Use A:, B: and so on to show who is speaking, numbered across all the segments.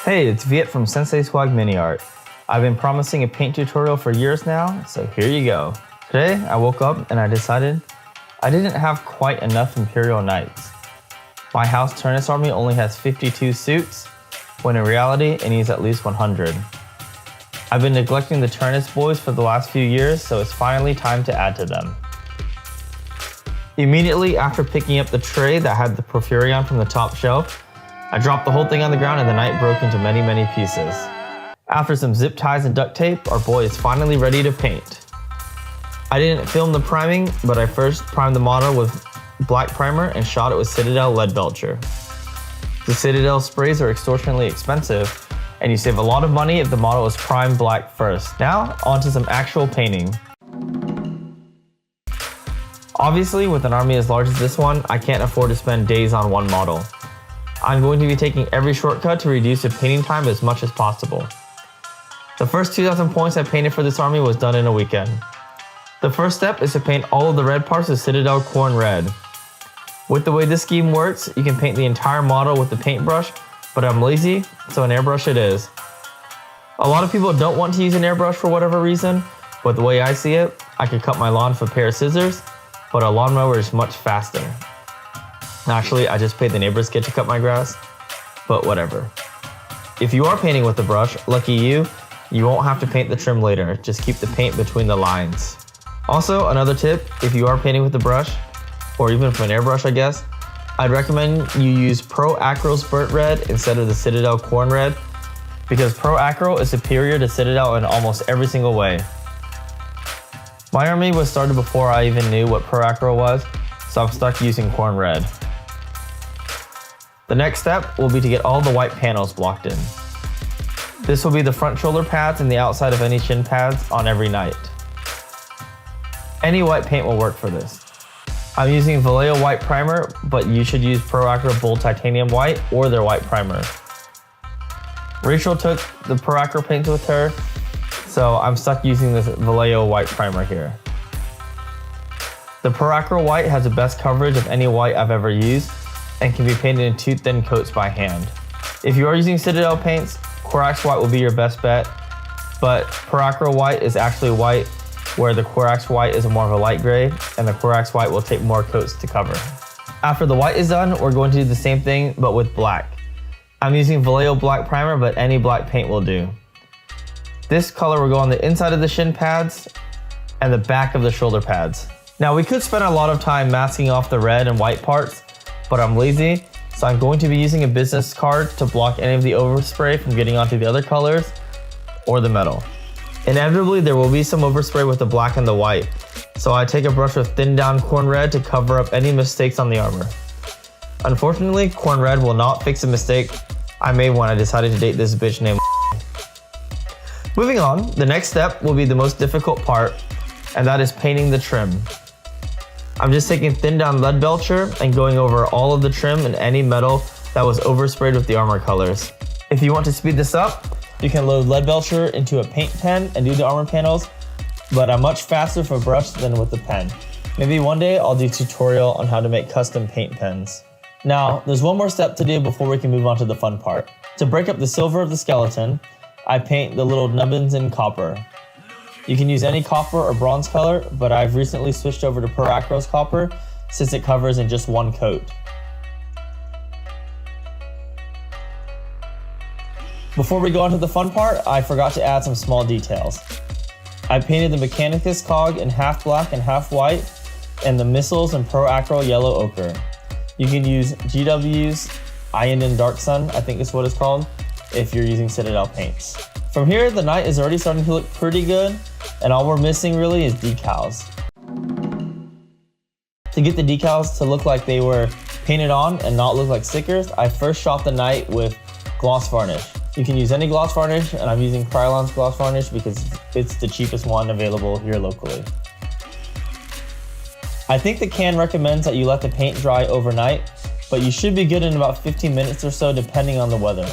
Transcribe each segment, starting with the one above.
A: Hey, it's Viet from Sensei Swag Mini Art. I've been promising a paint tutorial for years now, so here you go. Today, I woke up and I decided I didn't have quite enough Imperial Knights. My house Taranis army only has 52 suits, when in reality, it needs at least 100. I've been neglecting the Taranis boys for the last few years, so it's finally time to add to them. Immediately after picking up the tray that had the Porphyrion from the top shelf, I dropped the whole thing on the ground and the knight broke into many pieces. After some zip ties and duct tape, our boy is finally ready to paint. I didn't film the priming, but I first primed the model with black primer and shot it with Citadel lead belcher. The Citadel sprays are extortionately expensive, and you save a lot of money if the model is primed black first. Now, onto some actual painting. Obviously, with an army as large as this one, I can't afford to spend days on one model. I'm going to be taking every shortcut to reduce the painting time as much as possible. The first 2,000 points I painted for this army was done in a weekend. The first step is to paint all of the red parts with Citadel Corn Red. With the way this scheme works, you can paint the entire model with the paintbrush, but I'm lazy, so an airbrush it is. A lot of people don't want to use an airbrush for whatever reason, but the way I see it, I could cut my lawn with a pair of scissors, but a lawnmower is much faster. Actually, I just paid the neighbor's kid to cut my grass, but whatever. If you are painting with the brush, lucky you, you won't have to paint the trim later, just keep the paint between the lines. Also, another tip, if you are painting with the brush, or even with an airbrush I guess, I'd recommend you use Pro Acryl's Burnt Red instead of the Citadel Corn Red, because Pro Acryl is superior to Citadel in almost every single way. My army was started before I even knew what Pro Acryl was, so I'm stuck using Corn Red. The next step will be to get all the white panels blocked in. This will be the front shoulder pads and the outside of any shin pads on every knight. Any white paint will work for this. I'm using Vallejo white primer, but you should use Pro Acro Bold Titanium white or their white primer. Rachel took the Pro Acro paints with her, so I'm stuck using this Vallejo white primer here. The Pro Acro white has the best coverage of any white I've ever used, and can be painted in 2 thin coats by hand. If you are using Citadel paints, Corax white will be your best bet, but Pro Acro white is actually white, where the Corax white is more of a light gray, and the Corax white will take more coats to cover. After the white is done, we're going to do the same thing, but with black. I'm using Vallejo black primer, but any black paint will do. This color will go on the inside of the shin pads and the back of the shoulder pads. Now we could spend a lot of time masking off the red and white parts, but I'm lazy, so I'm going to be using a business card to block any of the overspray from getting onto the other colors or the metal. Inevitably, there will be some overspray with the black and the white, so I take a brush with thinned down Corn Red to cover up any mistakes on the armor. Unfortunately, Corn Red will not fix a mistake I made when I decided to date this bitch named Moving on, the next step will be the most difficult part, and that is painting the trim. I'm just taking thinned down lead belcher and going over all of the trim and any metal that was oversprayed with the armor colors. If you want to speed this up, you can load lead belcher into a paint pen and do the armor panels, but I'm much faster with a brush than with the pen. Maybe one day I'll do a tutorial on how to make custom paint pens. Now, there's one more step to do before we can move on to the fun part. To break up the silver of the skeleton, I paint the little nubbins in copper. You can use any copper or bronze color, but I've recently switched over to Pro Acro's copper since it covers in just one coat. Before we go on to the fun part, I forgot to add some small details. I painted the Mechanicus cog in half black and half white, and the missiles in Pro Acro yellow ochre. You can use GW's Ionin Dark Sun, I think is what it's called, if you're using Citadel paints. From here, the knight is already starting to look pretty good, and all we're missing really is decals. To get the decals to look like they were painted on and not look like stickers, I first shot the knight with gloss varnish. You can use any gloss varnish, and I'm using Krylon's gloss varnish because it's the cheapest one available here locally. I think the can recommends that you let the paint dry overnight, but you should be good in about 15 minutes or so depending on the weather.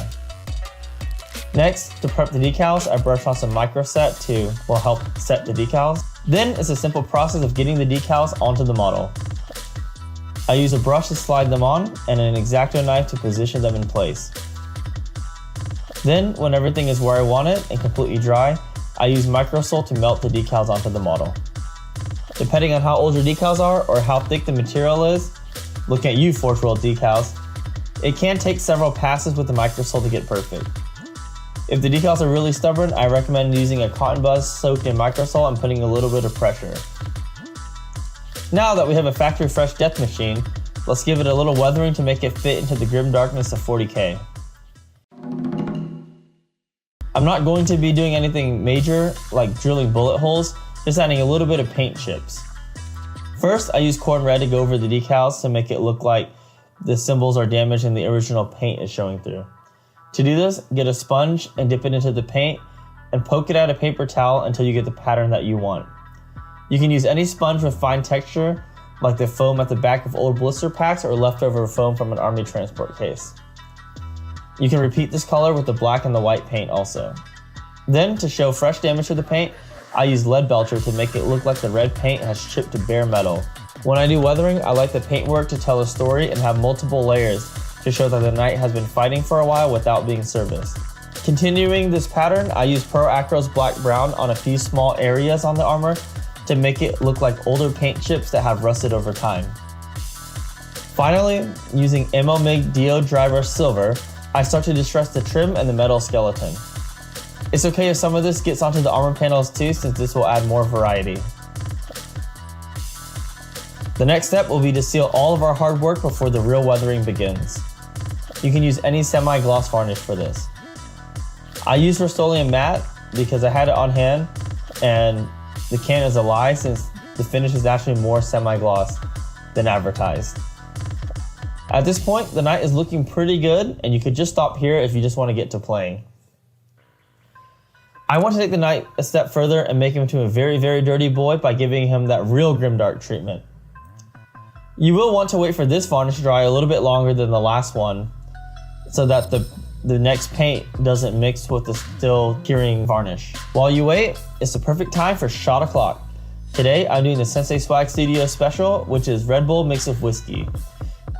A: Next, to prep the decals, I brush on some microset to help set the decals. Then it's a simple process of getting the decals onto the model. I use a brush to slide them on and an X-Acto knife to position them in place. Then, when everything is where I want it and completely dry, I use microsol to melt the decals onto the model. Depending on how old your decals are or how thick the material is, looking at you Forge World decals, it can take several passes with the microsol to get perfect. If the decals are really stubborn, I recommend using a cotton buzz soaked in microsol and putting a little bit of pressure. Now that we have a factory fresh death machine, let's give it a little weathering to make it fit into the grim darkness of 40K. I'm not going to be doing anything major like drilling bullet holes, just adding a little bit of paint chips. First, I use corn red to go over the decals to make it look like the symbols are damaged and the original paint is showing through. To do this, get a sponge and dip it into the paint and poke it at a paper towel until you get the pattern that you want. You can use any sponge with fine texture, like the foam at the back of old blister packs or leftover foam from an army transport case. You can repeat this color with the black and the white paint also. Then, to show fresh damage to the paint, I use lead belcher to make it look like the red paint has chipped to bare metal. When I do weathering, I like the paintwork to tell a story and have multiple layers to show that the knight has been fighting for a while without being serviced. Continuing this pattern, I use Pro Acro's black brown on a few small areas on the armor to make it look like older paint chips that have rusted over time. Finally, using Ammo MIG Dio Driver Silver, I start to distress the trim and the metal skeleton. It's okay if some of this gets onto the armor panels too, since this will add more variety. The next step will be to seal all of our hard work before the real weathering begins. You can use any semi-gloss varnish for this. I use Rust-Oleum Matte because I had it on hand, and the can is a lie since the finish is actually more semi-gloss than advertised. At this point, the knight is looking pretty good, and you could just stop here if you just want to get to playing. I want to take the knight a step further and make him into a very, very dirty boy by giving him that real Grimdark treatment. You will want to wait for this varnish to dry a little bit longer than the last one, so that the next paint doesn't mix with the still curing varnish. While you wait, it's the perfect time for Shot O'Clock. Today, I'm doing the Sensei Swag Studio Special, which is Red Bull mixed with whiskey.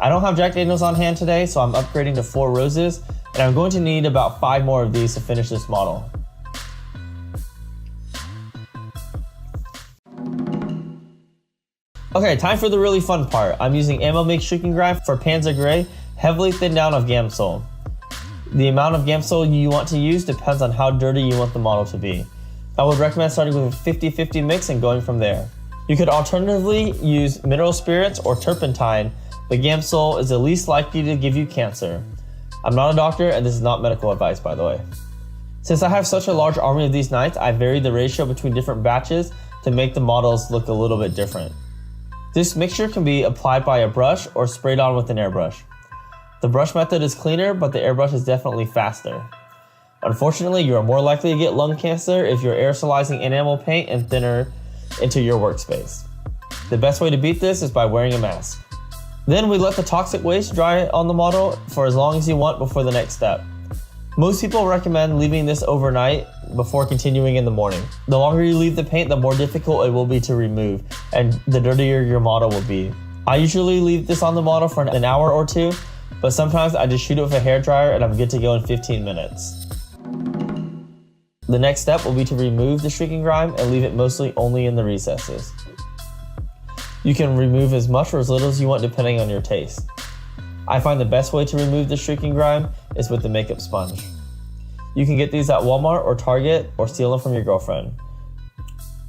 A: I don't have Jack Daniels on hand today, so I'm upgrading to 4 roses, and I'm going to need about 5 more of these to finish this model. Okay, time for the really fun part. I'm using Ammo MIG Shrieking Grime for Panzer Grey, heavily thinned down of Gamsol. The amount of Gamsol you want to use depends on how dirty you want the model to be. I would recommend starting with a 50-50 mix and going from there. You could alternatively use mineral spirits or turpentine, but Gamsol is the least likely to give you cancer. I'm not a doctor, and this is not medical advice, by the way. Since I have such a large army of these knights, I varied the ratio between different batches to make the models look a little bit different. This mixture can be applied by a brush or sprayed on with an airbrush. The brush method is cleaner, but the airbrush is definitely faster. Unfortunately, you are more likely to get lung cancer if you're aerosolizing enamel paint and thinner into your workspace. The best way to beat this is by wearing a mask. Then we let the toxic waste dry on the model for as long as you want before the next step. Most people recommend leaving this overnight before continuing in the morning. The longer you leave the paint, the more difficult it will be to remove, and the dirtier your model will be. I usually leave this on the model for an hour or 2, but sometimes I just shoot it with a hairdryer and I'm good to go in 15 minutes. The next step will be to remove the Shrieking Grime and leave it mostly only in the recesses. You can remove as much or as little as you want depending on your taste. I find the best way to remove the Shrieking Grime is with the makeup sponge. You can get these at Walmart or Target or steal them from your girlfriend.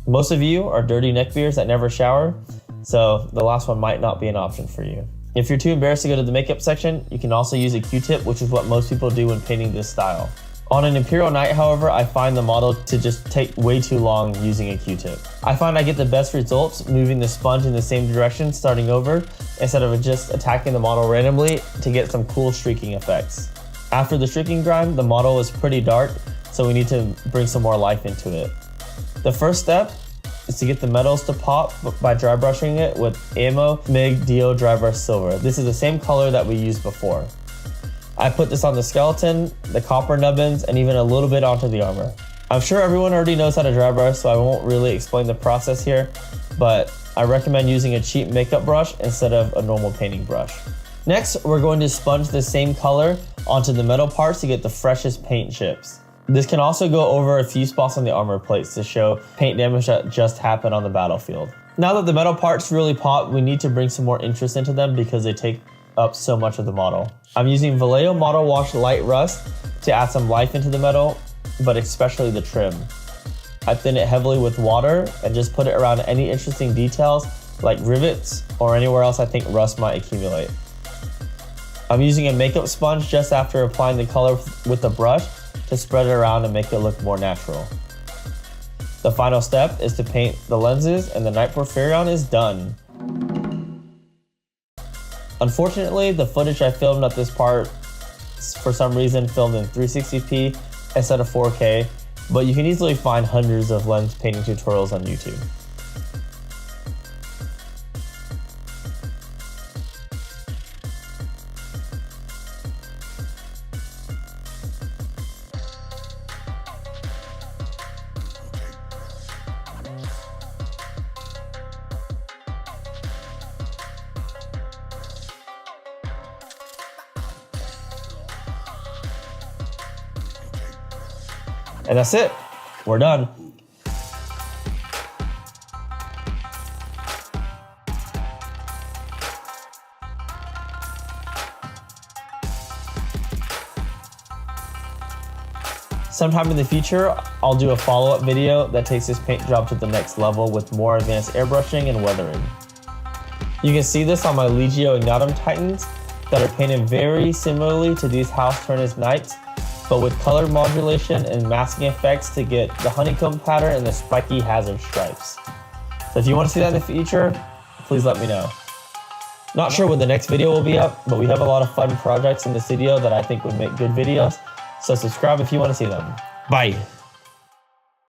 A: Most of you are dirty neckbeards that never shower, so the last one might not be an option for you. If you're too embarrassed to go to the makeup section, you can also use a Q-tip, which is what most people do when painting this style. On an Imperial Knight, however, I find the model to just take way too long using a Q-tip. I find I get the best results moving the sponge in the same direction starting over, instead of just attacking the model randomly to get some cool streaking effects. After the Shrieking Grime, the model is pretty dark, so we need to bring some more life into it. The first step is to get the metals to pop by dry brushing it with Ammo MIG Dio Driver Silver. This is the same color that we used before. I put this on the skeleton, the copper nubbins, and even a little bit onto the armor. I'm sure everyone already knows how to dry brush, so I won't really explain the process here, but I recommend using a cheap makeup brush instead of a normal painting brush. Next, we're going to sponge the same color onto the metal parts to get the freshest paint chips. This can also go over a few spots on the armor plates to show paint damage that just happened on the battlefield. Now that the metal parts really pop, we need to bring some more interest into them because they take up so much of the model. I'm using Vallejo Model Wash Light Rust to add some life into the metal, but especially the trim. I thin it heavily with water and just put it around any interesting details like rivets or anywhere else I think rust might accumulate. I'm using a makeup sponge just after applying the color with a brush to spread it around and make it look more natural. The final step is to paint the lenses and the Night Porphyrion is done. Unfortunately, the footage I filmed at this part for some reason filmed in 360p instead of 4K, but you can easily find hundreds of lens painting tutorials on YouTube. And that's it. We're done. Sometime in the future, I'll do a follow-up video that takes this paint job to the next level with more advanced airbrushing and weathering. You can see this on my Legio Ignatum Titans that are painted very similarly to these House Taranis Knights, but with color modulation and masking effects to get the honeycomb pattern and the spiky hazard stripes. So if you want to see that in the future, please let me know. Not sure when the next video will be up, but we have a lot of fun projects in the studio that I think would make good videos. So subscribe if you want to see them. Bye.